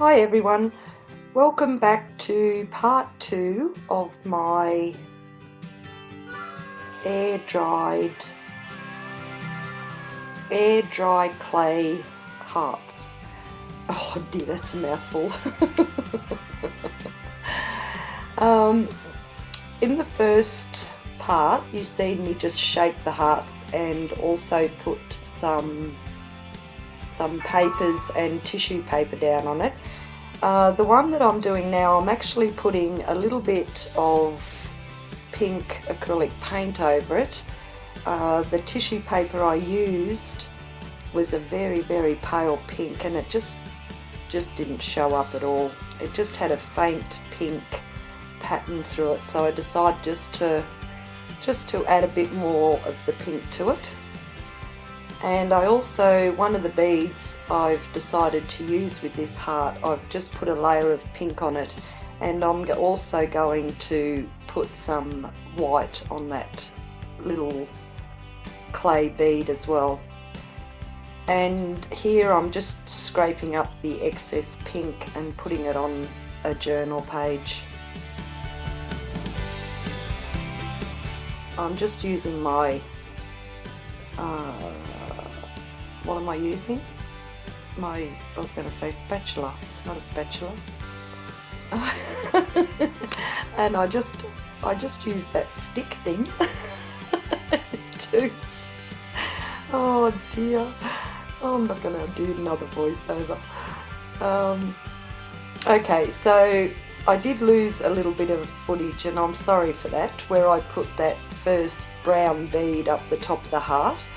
Hi everyone, welcome back to part 2 of my air dry clay hearts. Oh dear, that's a mouthful. In the first part you seen me just shape the hearts and also put some papers and tissue paper down on it. The one that I'm doing now, I'm actually putting a little bit of pink acrylic paint over it. The tissue paper I used was a very very pale pink, and it just didn't show up at all. It just had a faint pink pattern through it, so I decided just to add a bit more of the pink to it. And I also, one of the beads I've decided to use with this heart, I've just put a layer of pink on it, and I'm also going to put some white on that little clay bead as well. And here I'm just scraping up the excess pink and putting it on a journal page. I'm just using my what am I using? I was going to say spatula. It's not a spatula. And I just use that stick thing to. Oh dear. I'm not going to do another voiceover. Okay, so I did lose a little bit of footage, and I'm sorry for that, where I put that first brown bead up the top of the heart.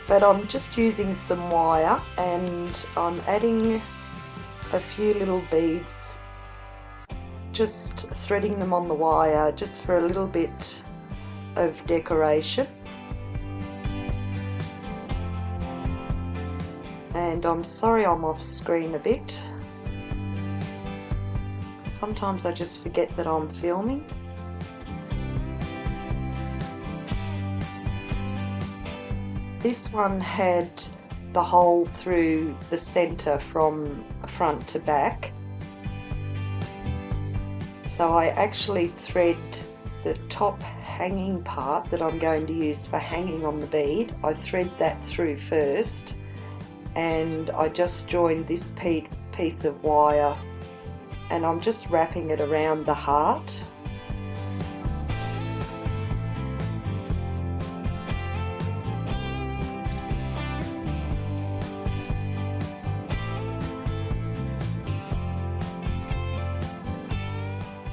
But I'm just using some wire, and I'm adding a few little beads, just threading them on the wire just for a little bit of decoration. And I'm sorry I'm off screen a bit. Sometimes I just forget that I'm filming. This one had the hole through the centre from front to back, so I actually thread the top hanging part that I'm going to use for hanging on the bead. I thread that through first, and I just joined this piece of wire, and I'm just wrapping it around the heart.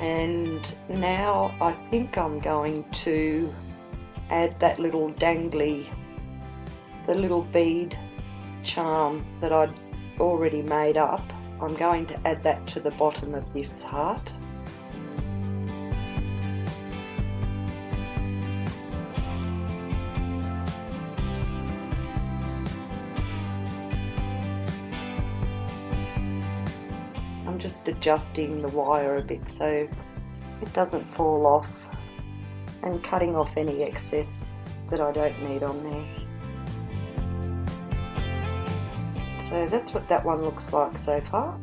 And now I think I'm going to add that little dangly, the little bead charm that I'd already made up. I'm going to add that to the bottom of this heart. I'm just adjusting the wire a bit so it doesn't fall off, and cutting off any excess that I don't need on there. So that's what that one looks like so far.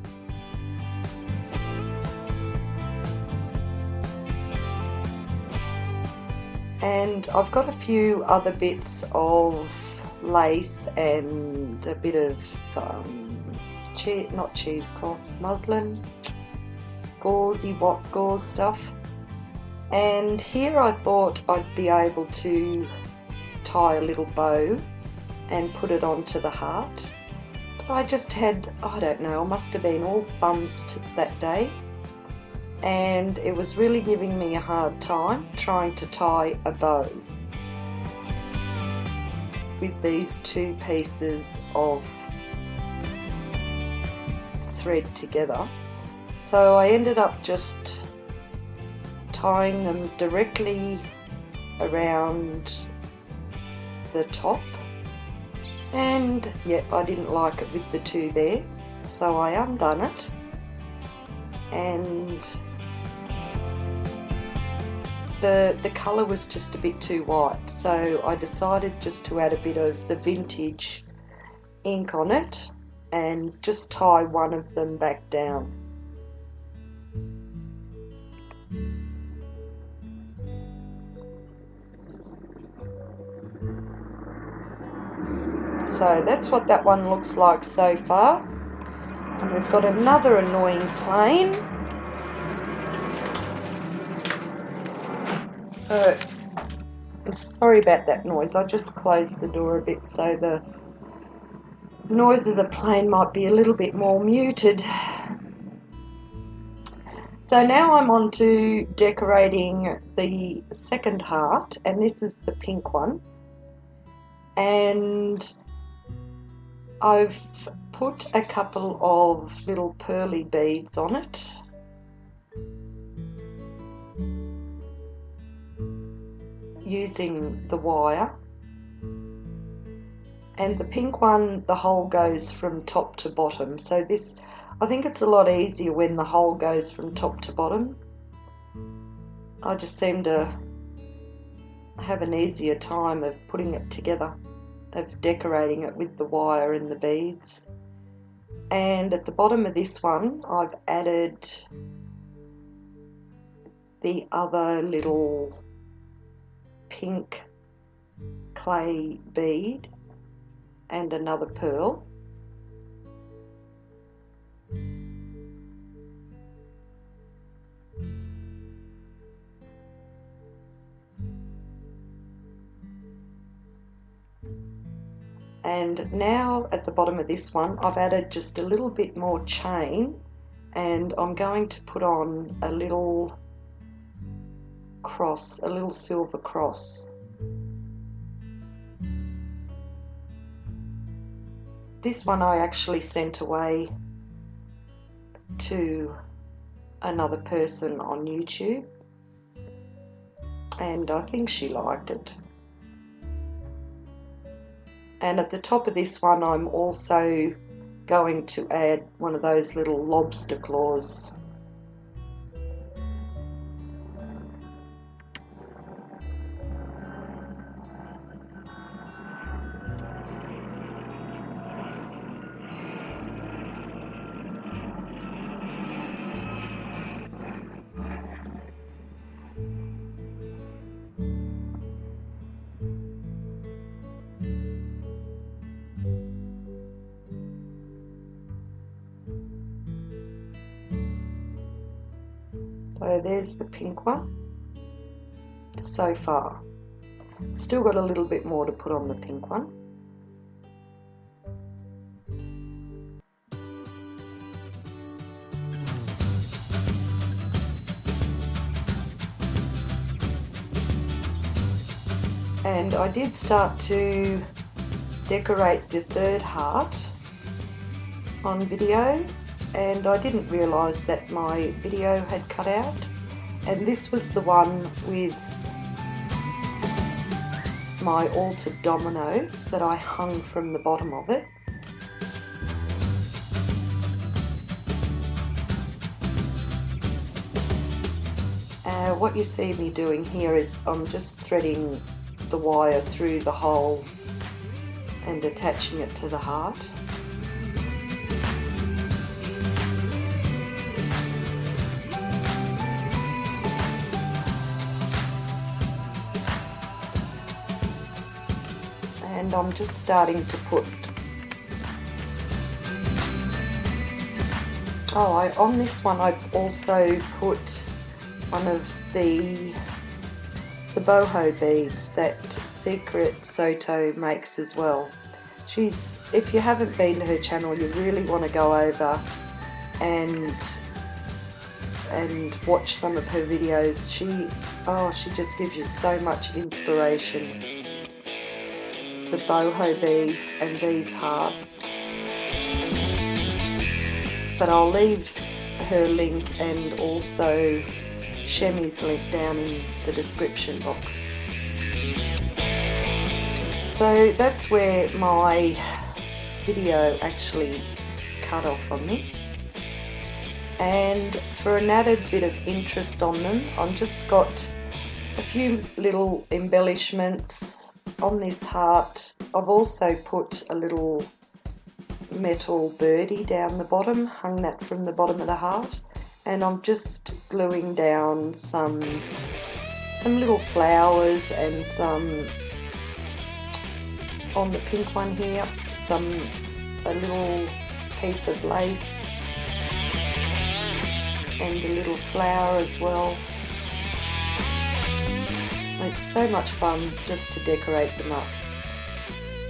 And I've got a few other bits of lace and a bit of not cheesecloth, muslin, gauzy gauze stuff. And here I thought I'd be able to tie a little bow and put it onto the heart. But I just had, I don't know, I must have been all thumbs that day, and it was really giving me a hard time trying to tie a bow with these two pieces of thread together. So I ended up just tying them directly around the top, and yeah, I didn't like it with the two there, so I undone it, and the colour was just a bit too white, so I decided just to add a bit of the vintage ink on it and just tie one of them back down. So that's what that one looks like so far. And we've got another annoying plane. So, sorry about that noise. I just closed the door a bit so the noise of the plane might be a little bit more muted. So now I'm on to decorating the second heart, and this is the pink one. And I've put a couple of little pearly beads on it. Using the wire. And the pink one, the hole goes from top to bottom. So this, I think it's a lot easier when the hole goes from top to bottom. I just seem to have an easier time of putting it together, of decorating it with the wire and the beads. And at the bottom of this one, I've added the other little pink clay bead and another pearl. And now at the bottom of this one, I've added just a little bit more chain, and I'm going to put on a little cross, a little silver cross. This one I actually sent away to another person on YouTube, and I think she liked it. And at the top of this one, I'm also going to add one of those little lobster claws. So there's the pink one so far. Still got a little bit more to put on the pink one. And I did start to decorate the third heart on video, and I didn't realise that my video had cut out, and this was the one with my altered domino that I hung from the bottom of it. What you see me doing here is I'm just threading the wire through the hole and attaching it to the heart. And I'm just starting to put, on this one I've also put one of the boho beads that Sigrid Soto makes as well. If you haven't been to her channel, you really want to go over and watch some of her videos. She just gives you so much inspiration. The boho beads and these hearts. But I'll leave her link and also Shemi's link down in the description box. So that's where my video actually cut off on me. And for an added bit of interest on them, I've just got a few little embellishments on this heart. I've also put a little metal birdie down the bottom, hung that from the bottom of the heart, and I'm just gluing down some little flowers and some on the pink one here, a little piece of lace and a little flower as well. It's so much fun just to decorate them up.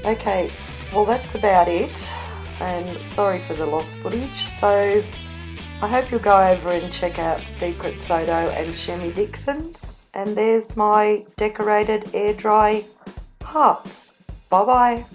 Okay, well that's about it, and sorry for the lost footage. So I hope you'll go over and check out Sigrid Soto and Shemi Dixon's, and there's my decorated air dry hearts. Bye bye.